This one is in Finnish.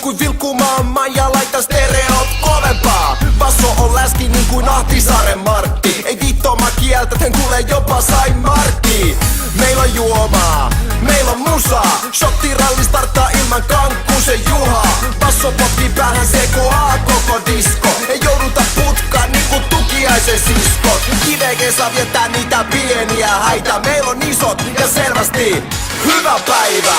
kuin vilkkumaan ja laita stereot kovempaa. Basso on läski niin kuin Ahtisaaren Martti. Ei viittomaa kieltä, tän kuulee jopa Sain Markki. Meillä on juomaa, meillä on musaa. Shottiralli starttaa ilman Kankkusen Juhaa. Basso potkii päähän sekoaa koko disko. Ei jouduta putkaan niinku Tukiaisen siskot. Kiveke saa viettää niitä pieniä häitä. Meillä on isot ja selvästi hyvä päivä.